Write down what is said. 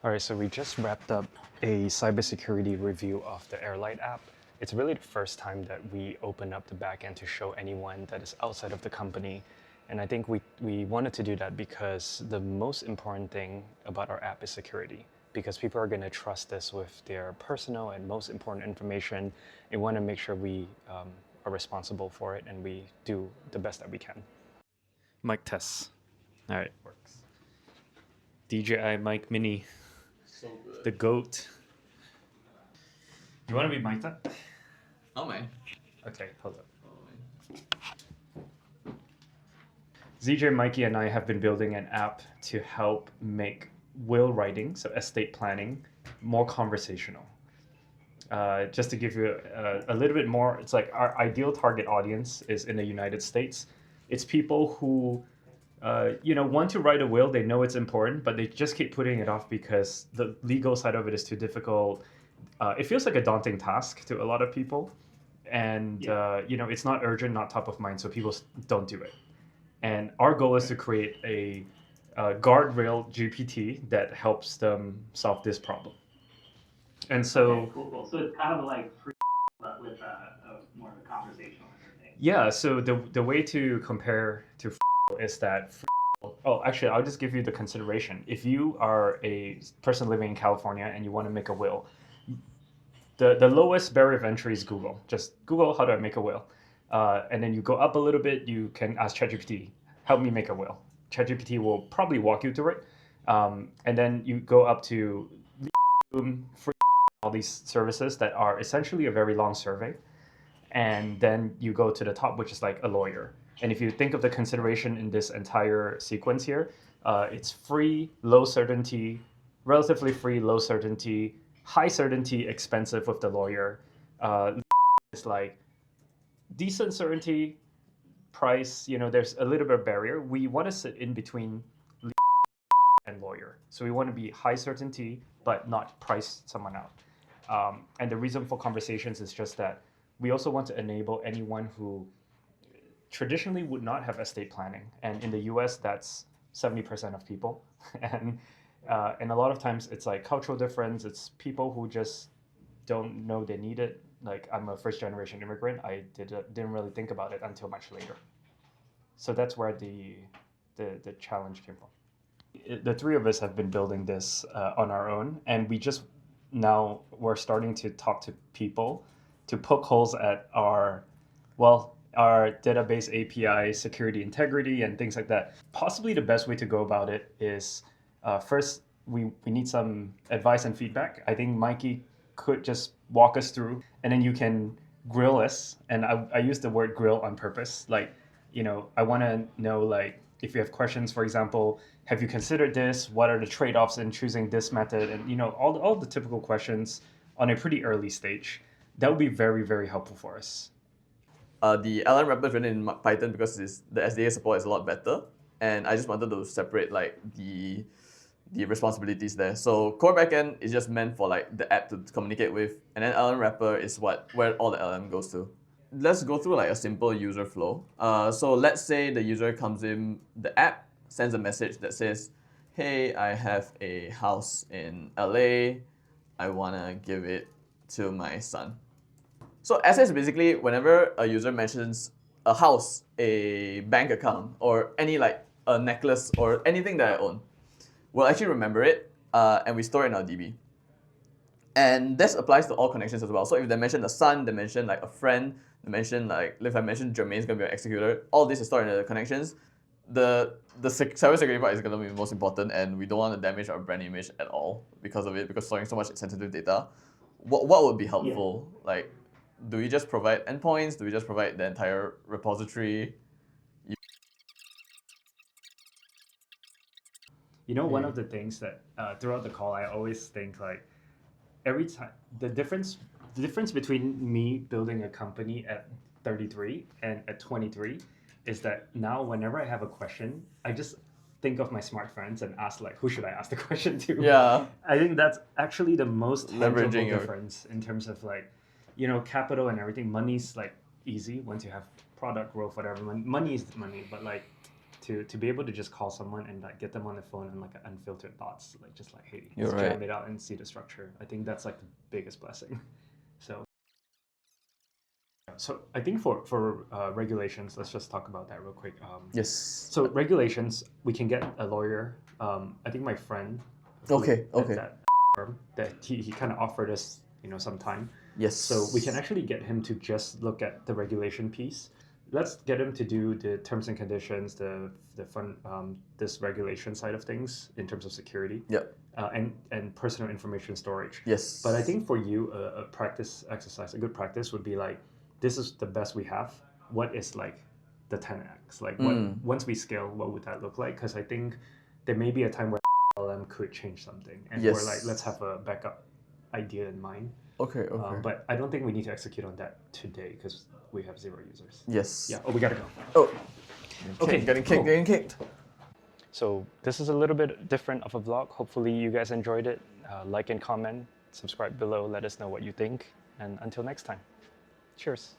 All right, so we just wrapped up a cybersecurity review of the HeirLight app. It's really the first time that we open up the backend to show anyone that is outside of the company. And I think we wanted to do that because the most important thing about our app is security. Because people are going to trust this with their personal and most important information. We want to make sure we are responsible for it and we do the best that we can. Mic test. All right, works. DJI Mic Mini. So good. The GOAT. You want to be mic'd up? Oh man. Okay, hold up. Oh man. ZJ, Mikey, and I have been building an app to help make will writing, so estate planning, more conversational. Just to give you a little bit more, it's like our ideal target audience is in the United States. It's people who want to write a will. They know it's important, but they just keep putting it off because the legal side of it is too difficult. It feels like a daunting task to a lot of people, and it's not urgent, not top of mind, so people don't do it. And our goal is to create a guardrail GPT that helps them solve this problem. And so, Okay, cool. So it's kind of like free, but with more of a conversational interface. yeah. So the way to compare to is that. Oh, actually, I'll just give you the consideration. If you are a person living in California and you want to make a will, the lowest barrier of entry is Google. Just Google, how do I make a will? And then you go up a little bit, you can ask ChatGPT, help me make a will. ChatGPT will probably walk you through it. And then you go up to free, all these services that are essentially a very long survey. And then you go to the top, which is like a lawyer. And if you think of the consideration in this entire sequence here, it's free, low certainty, relatively free, low certainty, high certainty, expensive with the lawyer. It's like decent certainty, price, there's a little bit of barrier. We want to sit in between and lawyer. So we want to be high certainty, but not price someone out. And the reason for conversations is just that we also want to enable anyone who traditionally would not have estate planning. And in the US, that's 70% of people. And a lot of times it's like cultural difference. It's people who just don't know they need it. Like I'm a first generation immigrant. I didn't really think about it until much later. So that's where the challenge came from. The three of us have been building this on our own. And we're starting to talk to people to poke holes at our database API, security integrity, and things like that. Possibly the best way to go about it is first, we need some advice and feedback. I think Mikey could just walk us through, and then you can grill us. And I use the word grill on purpose. Like, I want to know, like, if you have questions, for example, have you considered this? What are the trade-offs in choosing this method? And, all the typical questions on a pretty early stage. That would be very, very helpful for us. The LLM wrapper is written in Python because the SDA support is a lot better, and I just wanted to separate like the responsibilities there. So core backend is just meant for like the app to communicate with, and then LLM wrapper is where all the LLM goes to. Let's go through like a simple user flow. So let's say the user comes in the app, sends a message that says, "Hey, I have a house in LA. I wanna give it to my son." So assets basically whenever a user mentions a house, a bank account, or any like a necklace or anything that I own, we'll actually remember it and we store it in our DB. And this applies to all connections as well. So if they mention a son, they mention like a friend, they mention like if I mention Jermaine's gonna be an executor, all this is stored in the connections. The cybersecurity part is gonna be the most important, and we don't want to damage our brand image at all because of it, because storing so much sensitive data. What would be helpful? Yeah. Like, do we just provide endpoints? Do we just provide the entire repository? One of the things that throughout the call, I always think like every time the difference between me building a company at 33 and at 23 is that now whenever I have a question, I just think of my smart friends and ask like, who should I ask the question to? Yeah. I think that's actually the most tangible Leveraging your- difference in terms of like, capital and everything. Money's like easy once you have product growth, whatever. Money is money, but like to be able to just call someone and like get them on the phone and like unfiltered thoughts, like just like, hey, You're let's right. jam it out and see the structure. I think that's like the biggest blessing. So I think for regulations, let's just talk about that real quick. Yes. So regulations, we can get a lawyer. I think my friend, Okay. at Okay. that firm, that he kind of offered us, some time. Yes. So we can actually get him to just look at the regulation piece. Let's get him to do the terms and conditions, the fund, this regulation side of things in terms of security. Yep. And personal information storage. Yes. But I think for you, a practice exercise, a good practice would be like, this is the best we have. What is like the 10x? Like once we scale, what would that look like? Because I think there may be a time where LM could change something, and Yes. we're like, let's have a backup idea in mind. Okay. Okay. But I don't think we need to execute on that today because we have 0 users. Yes. Yeah. Oh, we gotta go. Oh. Okay, Getting cool. kicked. Getting kicked. So this is a little bit different of a vlog. Hopefully you guys enjoyed it. Like and comment, subscribe below, let us know what you think. And until next time, cheers.